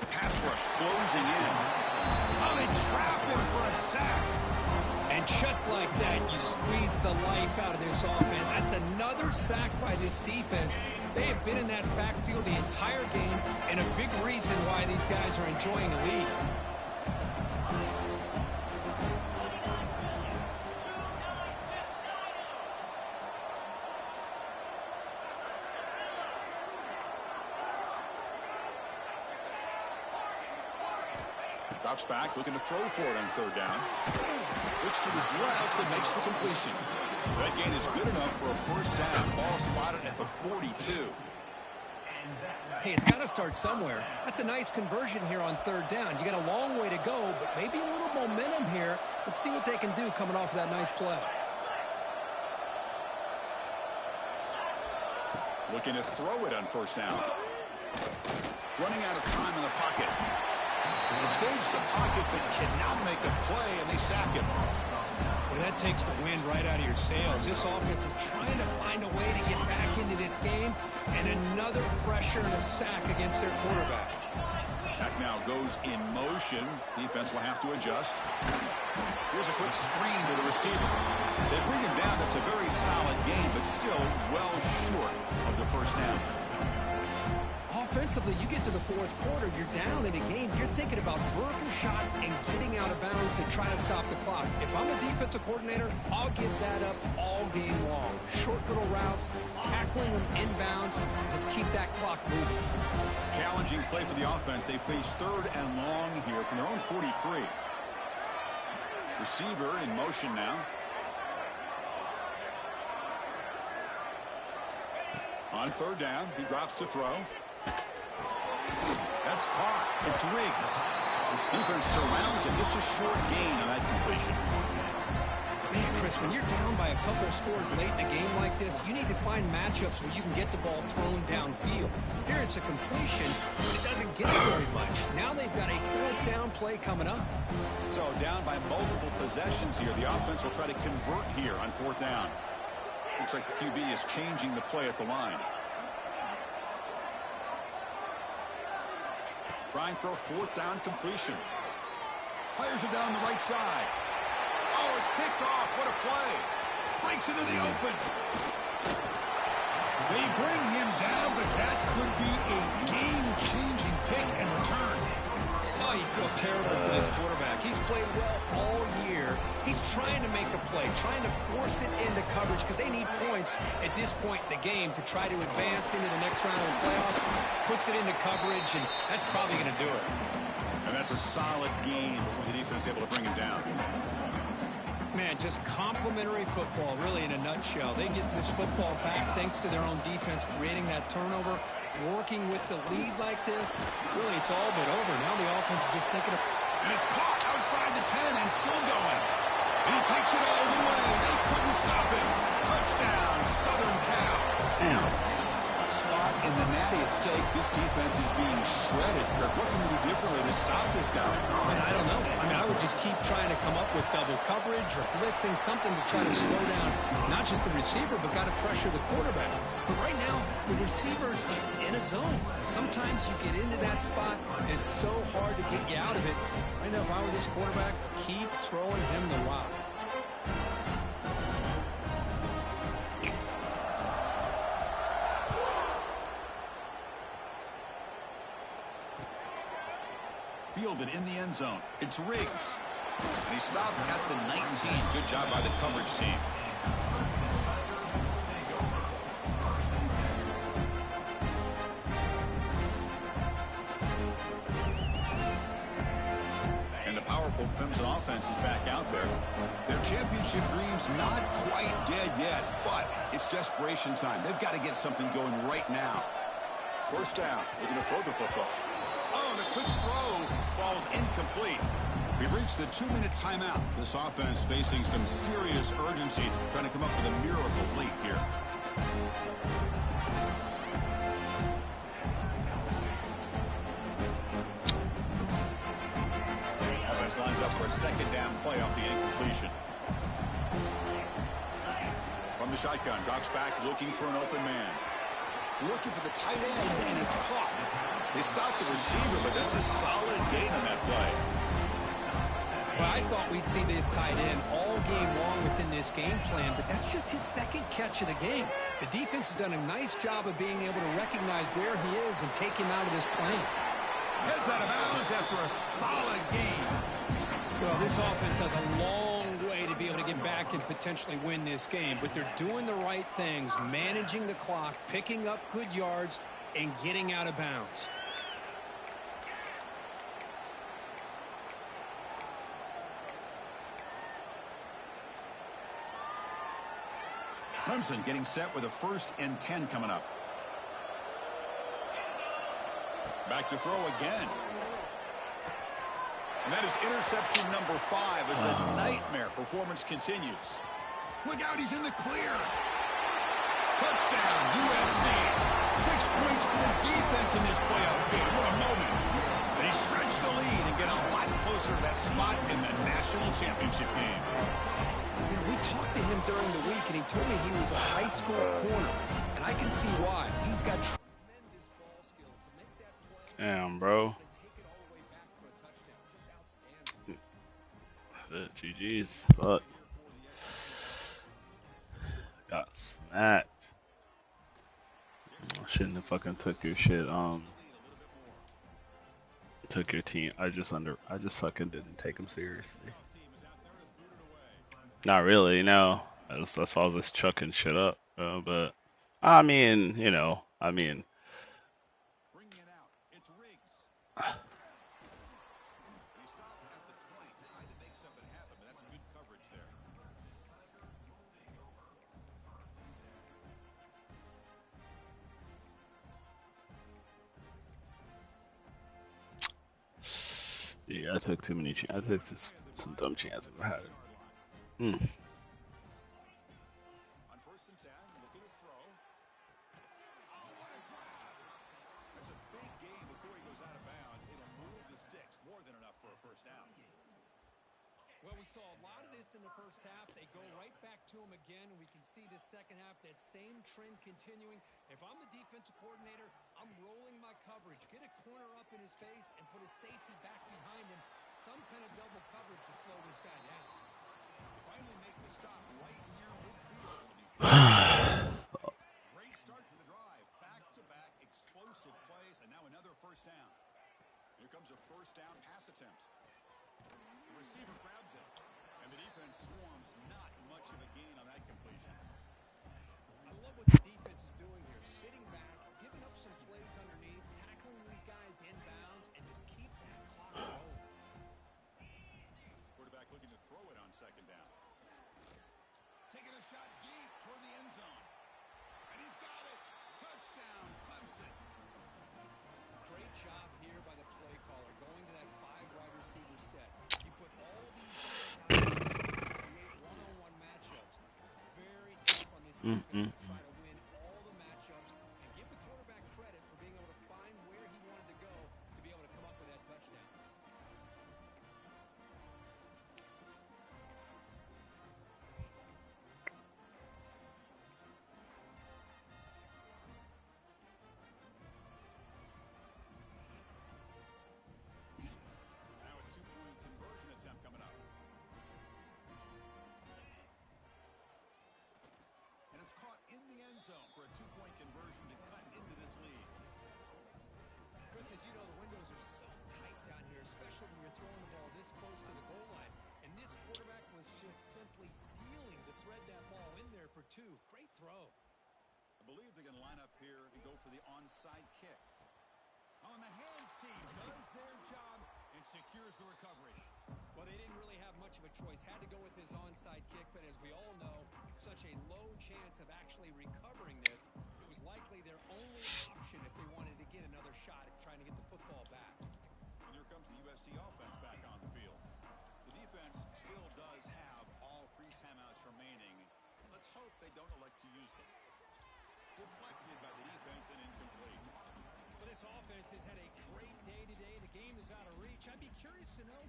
Pass rush closing in. Oh, they trap him for a sack. And just like that, you squeeze the life out of this offense. That's another sack by this defense. They have been in that backfield the entire game, and a big reason why these guys are enjoying a lead. Drops back, looking to throw for it on third down. Looks to his left and makes the completion. That gain is good enough for a first down. Ball spotted at the 42. Hey, it's got to start somewhere. That's a nice conversion here on third down. You got a long way to go, but maybe a little momentum here. Let's see what they can do coming off of that nice play. Looking to throw it on first down. Running out of time in the pocket. Escapes the pocket but cannot make a play, and they sack him. Well, that takes the wind right out of your sails. This offense is trying to find a way to get back into this game, and another pressure and a sack against their quarterback. Back now goes in motion. Defense will have to adjust. Here's a quick screen to the receiver. They bring him down. That's a very solid game, but still well short of the first down. Offensively, you get to the fourth quarter, you're down in a game, you're thinking about vertical shots and getting out of bounds to try to stop the clock. If I'm a defensive coordinator, I'll give that up all game long. Short little routes, tackling them inbounds. Let's keep that clock moving. Challenging play for the offense. They face 3rd and long here from their own 43. Receiver in motion now. On 3rd down, he drops to throw. That's caught. It's Riggs. Defense surrounds him. Just a short gain on that completion. Man, Chris, when you're down by a couple scores late in a game like this, you need to find matchups where you can get the ball thrown downfield. Here it's a completion, but it doesn't get it very much. Now they've got a 4th down play coming up. So down by multiple possessions here. The offense will try to convert here on 4th down. Looks like the QB is changing the play at the line. Trying for a 4th down completion. Fires it down the right side. Oh, it's picked off. What a play. Breaks into the open. They bring him down, but that could be a game-changing pick and return. Oh, you feel terrible for this quarterback. He's played well all year. He's trying to make a play, trying to force it into coverage because they need points at this point in the game to try to advance into the next round of the playoffs. Puts it into coverage, and that's probably going to do it. And that's a solid game before the defense able to bring him down. Man, just complimentary football, really, in a nutshell. They get this football back thanks to their own defense, creating that turnover, working with the lead like this. Really, it's all but over. Now the offense is just thinking of... And it's caught outside the 10 and still going. And he takes it all the way. They couldn't stop him. Touchdown, Southern Cal. Slot in the natty at stake. This defense is being shredded. Kirk, what can they do differently to stop this guy? Man, I don't know. I mean, I would just keep trying to come up with double coverage or blitzing, something to try to slow down not just the receiver, but got to pressure the quarterback. But right now, the receiver is just in a zone. Sometimes you get into that spot, and it's so hard to get you out of it. Right now, if I were this quarterback, keep throwing him the rock. Fielded in the end zone. It's Riggs. And he stopped at the 19. Good job by the coverage team. And the powerful Clemson offense is back out there. Their championship dreams not quite dead yet, but it's desperation time. They've got to get something going right now. 1st down. They're going to throw the football. Oh, the quick throw falls incomplete. We've reached the 2-minute timeout. This offense facing some serious urgency, trying to come up with a miracle late here. Offense lines up for a 2nd down play off the incompletion. From the shotgun, drops back, looking for an open man. Looking for the tight end, and it's caught. They stopped the receiver, but that's a solid gain on that play. Well, I thought we'd see this tight end all game long within this game plan, but that's just his 2nd catch of the game. The defense has done a nice job of being able to recognize where he is and take him out of this plane. Heads out of bounds after a solid game. Well, this offense has a long way to be able to get back and potentially win this game, but they're doing the right things, managing the clock, picking up good yards, and getting out of bounds. Clemson getting set with a 1st and 10 coming up. Back to throw again. And that is interception number 5 as the nightmare performance continues. Look out, he's in the clear. Touchdown, USC. 6 points for the defense in this playoff game. What a moment. And he stretch the lead and get a lot closer to that spot in the national championship game. You know, we talked to him during the week, and he told me he was a high school corner, and I can see why. He's got tremendous ball skills to make that play. Damn, bro. And take it all the way back for a touchdown. Just outstanding. GG's. Fuck. Got smacked. I shouldn't have fucking took your shit. Took your team. I just fucking didn't take him seriously. Not really, no. That's why I was just chucking shit up. But I mean, you know, Bringing it out. It's Riggs. He stopped at the 20, trying to make something happen, but that's good coverage there. yeah, I took too many. I took some dumb chances. I had it. On 1st and 10, looking to throw. That's a big game before he goes out of bounds. It'll move the sticks. More than enough for a first down. Well, we saw a lot of this in the first half. They go right back to him again, and we can see the second half, that same trend continuing. If I'm the defensive coordinator, I'm rolling my coverage. Get a corner up in his face and put a safety back behind him. Some kind of double coverage to slow this guy down. Finally make the stop right near midfield. Great start to the drive. Back-to-back explosive plays, and now another first down. Here comes a first down pass attempt. The receiver grabs it, and the defense swarms. Not much of a gain on that completion. I love what the defense is doing here. Sitting back, giving up some plays underneath, tackling these guys inbounds, and just keep that clock going. Quarterback looking to throw it on second down. Taking a shot deep toward the end zone. And he's got it. Touchdown, Clemson. Great job here by the play caller, going to that 5 wide receiver set. You put all these guys out there and create one-on-one matchups. Very tough on this defense to try to win all the matchups and give the quarterback credit for being able to find where he wanted to go to be able to come up with that touchdown. Now a two-point conversion attempt coming up. And it's caught in the end zone for a two-point conversion to cut into this lead. Chris, as you know, the windows are so tight down here, especially when you're throwing the ball this close to the goal line. And this quarterback was just simply dealing to thread that ball in there for 2. Great throw. I believe they're going to line up here and go for the onside kick. On the hands team does their job and secures the recovery. Well, they didn't really have much of a choice. Had to go with his onside kick, but as we all know, such a low chance of actually recovering this. It was likely their only option if they wanted to get another shot at trying to get the football back. And here comes the USC offense back on the field. The defense still does have all 3 timeouts remaining. Let's hope they don't elect to use them. Deflected by the defense and incomplete. Well, this offense has had a great day today. The game is out of reach. I'd be curious to know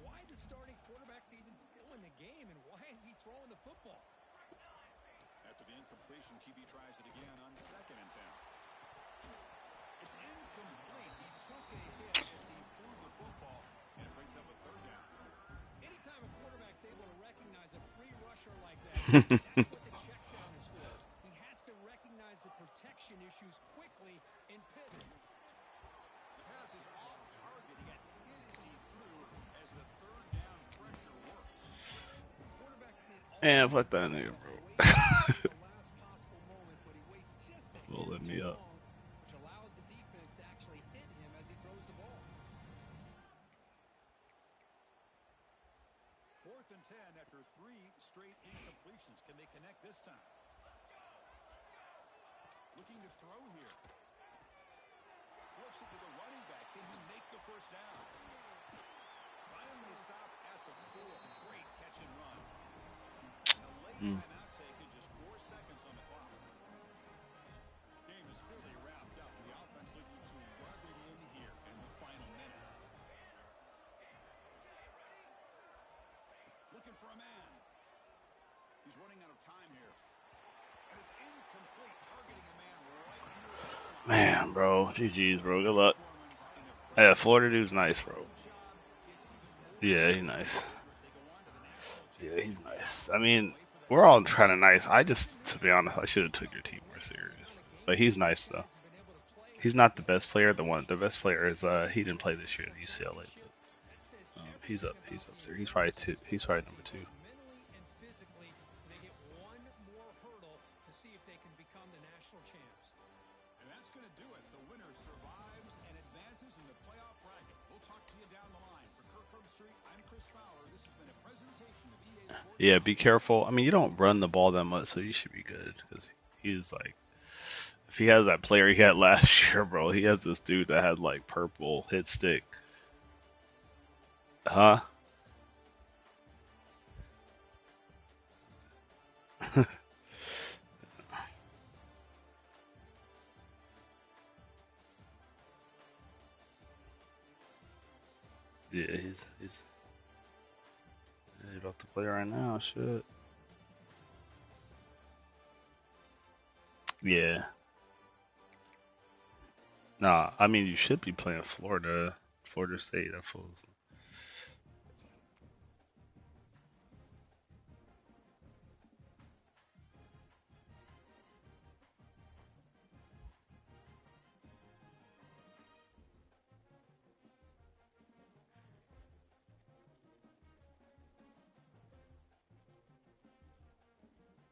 why the starting quarterback's even still in the game and why is he throwing the football? After the incompletion, QB tries it again on 2nd and 10. It's incomplete. He took a hit as he threw the football, and it brings up a 3rd down. Anytime a quarterback's able to recognize a free rusher like that, that's what the check down is for. He has to recognize the protection issues quickly and pivot. The pass is off target. He got hit as he threw as the 3rd down pressure worked. The quarterback did all Man, fuck that nigga, bro. the last possible moment, but he waits just a Will hair let me too up. long, which allows the defense to actually hit him as he throws the ball. 4th and 10 after 3 straight incompletions. Can they connect this time? Looking to throw here. Flips it to the running back. Can he make the first down? Finally stopped at the 4. Great catch and run. And a late timeout taken, just 4 seconds on the clock. Game is fully wrapped up. The offense looking to rub it in here in the final minute. for a man. He's running out of time here. And it's incomplete, targeting a man right near the Man, bro. GG's, bro. Good luck. Yeah, Florida dude's nice, bro. Yeah, he's nice. Yeah, he's nice. I mean, we're all kind of nice. I just, to be honest, I should have took your team more serious. But he's nice though. He's not the best player. The best player is he didn't play this year at UCLA. But, he's up there. He's probably two. He's probably number 2. And that's going to do it. The winner survives and advances in the playoff bracket. We'll talk to you down the line. For Kirk Herbstreit, I'm Chris Fowler. This has been a presentation of EA Sports. Yeah, be careful. I mean, you don't run the ball that much, so you should be good because he's like. If he has that player he had last year, bro, he has this dude that had like purple hit stick. Huh? Yeah, he's about to play right now. Shit. Yeah. Nah, I mean you should be playing Florida State. That fools.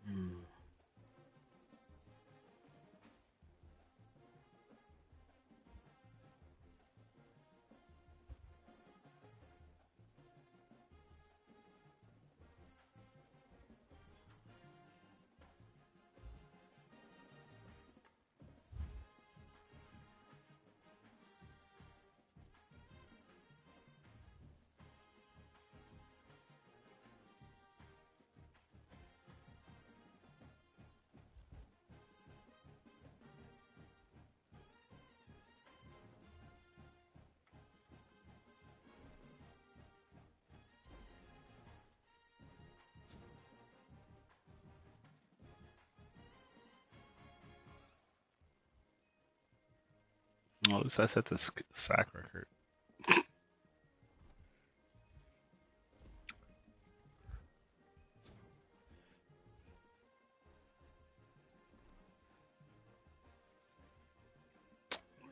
Hmm. Oh, this I set this sack record.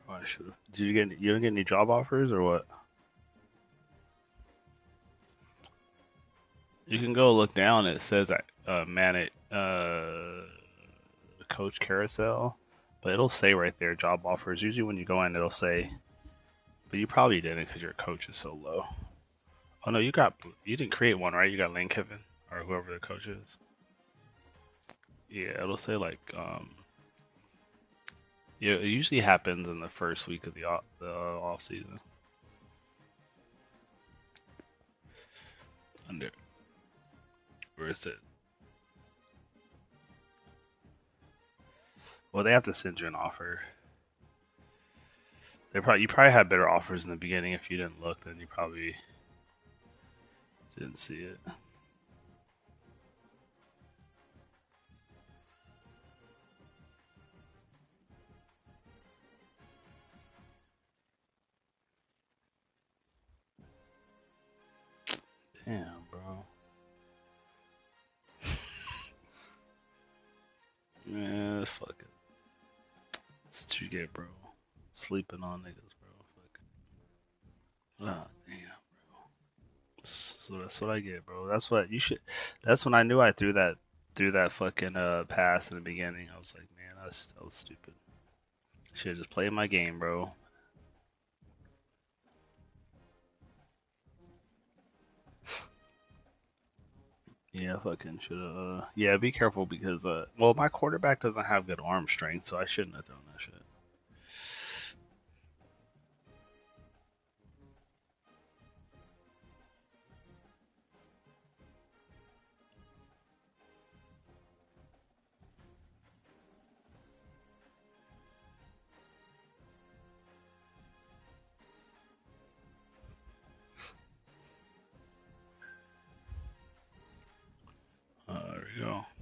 Oh, I should have. Did you didn't get any job offers or what? You can go look down. It says that Coach Carousel, but it'll say right there job offers. Usually when you go in, it'll say, but you probably didn't because your coach is so low. Oh no, you didn't create one, right? You got Lane Kiffin or whoever the coach is. Yeah, it'll say like yeah, it usually happens in the first week of the off season. Under where is it? Well, they have to send you an offer. You probably had better offers in the beginning. If you didn't look, then you probably didn't see it. Damn, bro. Man, fuck it. That's what you get, bro. Sleeping on niggas, bro. Fuck it. Ah, damn. So that's what I get, bro. That's what you should. That's when I knew I threw that fucking pass in the beginning. I was like, man, that was stupid. Should have just played my game, bro. Yeah, fucking should have. Yeah, be careful because well, my quarterback doesn't have good arm strength, so I shouldn't have thrown that shit. you go.